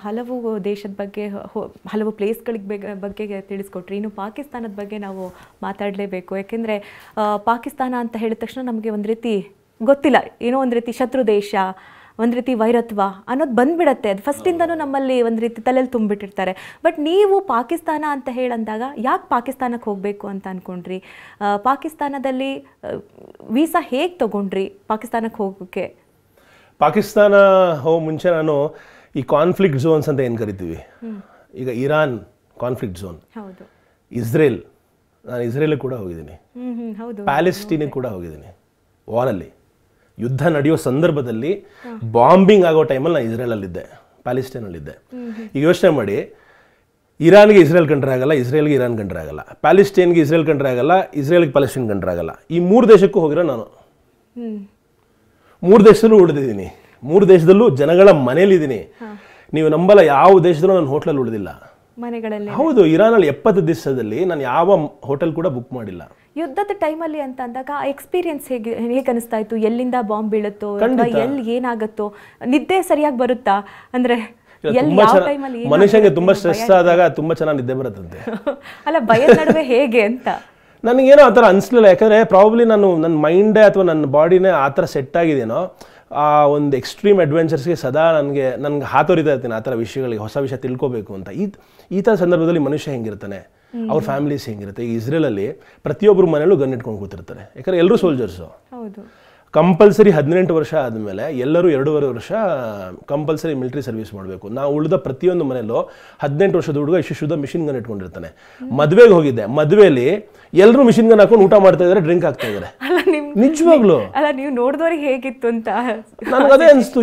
ಹಲವು ದೇಶದ ಬಗ್ಗೆ ಹಲವು ಪ್ಲೇಸ್ಗಳಿಗೆ ಬಗ್ಗೆ ತಿಳಿಸ್ಕೊಟ್ರಿ. ಇನ್ನು ಪಾಕಿಸ್ತಾನದ ಬಗ್ಗೆ ನಾವು ಮಾತಾಡಲೇಬೇಕು. ಯಾಕೆಂದರೆ ಪಾಕಿಸ್ತಾನ ಅಂತ ಹೇಳಿದ ತಕ್ಷಣ ನಮಗೆ ಒಂದು ರೀತಿ ಗೊತ್ತಿಲ್ಲ, ಏನೋ ಒಂದು ರೀತಿ ಶತ್ರು ದೇಶ, ಒಂದು ರೀತಿ ವೈರತ್ವ ಅನ್ನೋದು ಬಂದ್ಬಿಡತ್ತೆ. ಅದು ಫಸ್ಟಿಂದನೂ ನಮ್ಮಲ್ಲಿ ಒಂದು ರೀತಿ ತಲೆಯಲ್ಲಿ ತುಂಬಿಟ್ಟಿರ್ತಾರೆ. ಬಟ್ ನೀವು ಪಾಕಿಸ್ತಾನ ಅಂತ ಹೇಳಂದಾಗ ಯಾಕೆ ಪಾಕಿಸ್ತಾನಕ್ಕೆ ಹೋಗಬೇಕು ಅಂತ ಅಂದ್ಕೊಂಡ್ರಿ? ಪಾಕಿಸ್ತಾನದಲ್ಲಿ ವೀಸಾ ಹೇಗೆ ತೊಗೊಂಡ್ರಿ ಪಾಕಿಸ್ತಾನಕ್ಕೆ ಹೋಗೋಕ್ಕೆ? ಪಾಕಿಸ್ತಾನ ಹೋಗೋ ಮುಂಚೆ ನಾನು ಈ ಕಾನ್ಫ್ಲಿಕ್ಟ್ ಝೋನ್ಸ್ ಅಂತ ಏನು ಕರಿತೀವಿ, ಈಗ ಇರಾನ್ ಕಾನ್ಫ್ಲಿಕ್ಟ್ ಝೋನ್, ಇಸ್ರೇಲ್, ನಾನು ಇಸ್ರೇಲಿಗೆ ಕೂಡ ಹೋಗಿದ್ದೀನಿ, ಪ್ಯಾಲೆಸ್ಟೀನಿಗೆ ಕೂಡ ಹೋಗಿದ್ದೀನಿ. ವಾರಲ್ಲಿ ಯುದ್ಧ ನಡೆಯೋ ಸಂದರ್ಭದಲ್ಲಿ ಬಾಂಬಿಂಗ್ ಆಗೋ ಟೈಮಲ್ಲಿ ನಾನು ಇಸ್ರೇಲಲ್ಲಿದ್ದೆ, ಪ್ಯಾಲೆಸ್ಟೈನಲ್ಲಿದ್ದೆ. ಈಗ ಯೋಚನೆ ಮಾಡಿ, ಇರಾನ್ಗೆ ಇಸ್ರೇಲ್ ಕಂಡ್ರೆ ಆಗಲ್ಲ, ಇಸ್ರೇಲ್ಗೆ ಇರಾನ್ ಕಂಡ್ರೆ ಆಗಲ್ಲ, ಪ್ಯಾಲೆಸ್ಟೈನ್ಗೆ ಇಸ್ರೇಲ್ ಕಂಡ್ರೆ ಆಗಲ್ಲ, ಇಸ್ರೇಲ್ಗೆ ಪ್ಯಾಲೆಸ್ಟೈನ್ ಕಂಡ್ರೆ ಆಗಲ್ಲ. ಈ 3 ದೇಶಕ್ಕೂ ಹೋಗಿರೋ ನಾನು 3 ದೇಶದಲ್ಲೂ ಉಳಿದಿದ್ದೀನಿ, 3 ದೇಶದಲ್ಲೂ ಜನಗಳ ಮನೇಲಿದ್ದೀನಿ. ನೀವು ನಂಬಲ್ಲ, ಯಾವ ದೇಶದಲ್ಲೂ ನಾನು ಹೋಟ್ಲಲ್ಲಿ ಉಳಿದಿಲ್ಲ, ಮನೆಗಳಲ್ಲಿ. ಹೌದು, ಇರಾನಲ್ಲಿ 70 ದಿವಸದಲ್ಲಿ ನಾನು ಯಾವ ಹೋಟೆಲ್ ಕೂಡ ಬುಕ್ ಮಾಡಿಲ್ಲ. ಯುದ್ಧದ ಟೈಮಲ್ಲಿ ಅಂತ ಅಂದಾಗ ಎಕ್ಸ್ಪೀರಿಯನ್ಸ್ ಹೇಗೆ ಅನಿಸ್ತಾ ಇತ್ತು? ಎಲ್ಲಿಂದ ಬಾಂಬ್ ಬೀಳುತ್ತೋ, ಎಲ್ಲಿ ಏನಾಗುತ್ತೋ, ನಿದ್ದೆ ಸರಿಯಾಗಿ ಬರುತ್ತಾ? ಅಂದ್ರೆ ಮನುಷ್ಯನಿಗೆ ತುಂಬಾ ಸ್ಟ್ರೆಸ್ ಆದಾಗ ತುಂಬಾ ಚೆನ್ನಾಗಿ ನಿದ್ದೆ ಬರುತ್ತಂತೆ. ಅಲ್ಲ, ಭಯದ ನಡುವೆ ಹೇಗೆ ಅಂತ ನನಗೇನೋ ಆ ಥರ ಅನಿಸ್ಲಿಲ್ಲ. ಯಾಕಂದರೆ ಪ್ರಾಬಬ್ಲಿ ನನ್ನ ಮೈಂಡೇ ಅಥವಾ ನನ್ನ ಬಾಡಿನೇ ಆ ಥರ ಸೆಟ್ ಆಗಿದೆಯೋ. ಆ ಒಂದು ಎಕ್ಸ್ಟ್ರೀಮ್ ಅಡ್ವೆಂಚರ್ಸ್ಗೆ ಸದಾ ನನಗೆ ಹಾತೊರಿತಾ ಇರ್ತೀನಿ, ಆ ಥರ ವಿಷಯಗಳಿಗೆ, ಹೊಸ ವಿಷಯ ತಿಳ್ಕೊಬೇಕು ಅಂತ. ಈ ಥರ ಸಂದರ್ಭದಲ್ಲಿ ಮನುಷ್ಯ ಹೆಂಗಿರ್ತಾನೆ, ಅವ್ರ ಫ್ಯಾಮಿಲೀಸ್ ಹೆಂಗಿರುತ್ತೆ. ಈ ಇಸ್ರೇಲಲ್ಲಿ ಪ್ರತಿಯೊಬ್ಬರು ಮನೇಲೂ ಗನ್ ಇಟ್ಕೊಂಡು ಕೂತಿರ್ತಾರೆ, ಯಾಕಂದರೆ ಎಲ್ಲರೂ ಸೋಲ್ಜರ್ಸು. ಕಂಪಲ್ಸರಿ 18 ವರ್ಷ ಆದಮೇಲೆ ಎಲ್ಲರೂ 2.5 ವರ್ಷ ಕಂಪಲ್ಸರಿ ಮಿಲಿಟರಿ ಸರ್ವಿಸ್ ಮಾಡಬೇಕು. ನಾವು ಉಳಿದ ಪ್ರತಿಯೊಂದು ಮನೆಯಲ್ಲೂ 18 ವರ್ಷದ ಹುಡುಗ ಇಷ್ಟು ಮಿಷಿನ್ ಗನ್ ಇಟ್ಕೊಂಡಿರ್ತಾನೆ. ಮದುವೆಗೆ ಹೋಗಿದ್ದೆ, ಮದುವೆಯಲ್ಲಿ ಎಲ್ಲರೂ ಮಿಷಿನ್ ಗನ್ ಹಾಕೊಂಡು ಊಟ ಮಾಡ್ತಾ ಇದ್ದಾರೆ, ಡ್ರಿಂಕ್ ಆಗ್ತಾ ಇದ್ದಾರೆ. ನಿಜವಾಗ್ಲು ಅಲ್ಲ, ನೀವು ನೋಡಿದವ್ರಿಗೆ ಹೇಗಿತ್ತು ಅಂತ ನನಗೆ ಅದೇ ಅನಿಸ್ತು.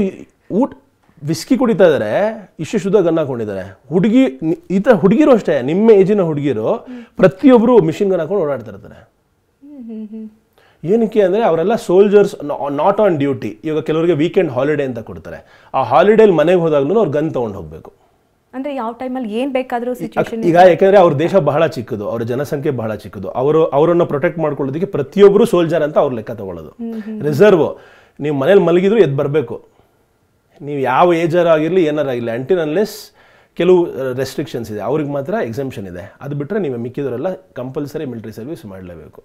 ವಿಸ್ಕಿ ಕುಡಿತಾ ಇದ್ದಾರೆ, ಇಷ್ಟು ಗನ್ ಹಾಕೊಂಡಿದ್ದಾರೆ. ಈ ಥರ ಹುಡುಗಿರು ಅಷ್ಟೇ, ನಿಮ್ಮ ಏಜಿನ ಹುಡುಗಿರು ಪ್ರತಿಯೊಬ್ಬರು ಮಿಷಿನ್ ಗನ್ ಹಾಕೊಂಡು ಓಡಾಡ್ತಾ ಇರ್ತಾರೆ. ಏನಕ್ಕೆ ಅಂದರೆ ಅವರೆಲ್ಲ ಸೋಲ್ಜರ್ಸ್, ನಾಟ್ ಆನ್ ಡ್ಯೂಟಿ. ಇವಾಗ ಕೆಲವರಿಗೆ ವೀಕೆಂಡ್ ಹಾಲಿಡೇ ಅಂತ ಕೊಡ್ತಾರೆ, ಆ ಹಾಲಿಡೇಲಿ ಮನೆಗೆ ಹೋದಾಗ್ಲೂ ಅವ್ರು ಗನ್ ತೊಗೊಂಡು ಹೋಗಬೇಕು. ಅಂದರೆ ಯಾವ ಟೈಮಲ್ಲಿ ಏನು ಬೇಕಾದರೂ ಸಿಚುವೇಶನ್. ಈಗ ಯಾಕೆಂದರೆ ಅವ್ರ ದೇಶ ಬಹಳ ಚಿಕ್ಕದು, ಅವ್ರ ಜನಸಂಖ್ಯೆ ಬಹಳ ಚಿಕ್ಕದು. ಅವರನ್ನು ಪ್ರೊಟೆಕ್ಟ್ ಮಾಡ್ಕೊಳ್ಳೋದಕ್ಕೆ ಪ್ರತಿಯೊಬ್ಬರು ಸೋಲ್ಜರ್ ಅಂತ ಅವ್ರ ಲೆಕ್ಕ ತಗೊಳ್ಳೋದು. ರಿಸರ್ವ್, ನೀವು ಮನೇಲಿ ಮಲಗಿದ್ರು ಎದ್ದು ಬರಬೇಕು. ನೀವು ಯಾವ ಏಜರ್ ಆಗಿರಲಿ, ಏನಾರು ಆಗಿರಲಿ, ಅಂಟಿಲ್ ಅನ್ಲೆಸ್ ಕೆಲವು ರೆಸ್ಟ್ರಿಕ್ಷನ್ಸ್ ಇದೆ, ಅವ್ರಿಗೆ ಮಾತ್ರ ಎಕ್ಸೆಂಪ್ಷನ್ ಇದೆ. ಅದು ಬಿಟ್ಟರೆ ನೀವು ಮಿಕ್ಕಿದವರೆಲ್ಲ ಕಂಪಲ್ಸರಿ ಮಿಲಿಟರಿ ಸರ್ವಿಸ್ ಮಾಡಲೇಬೇಕು.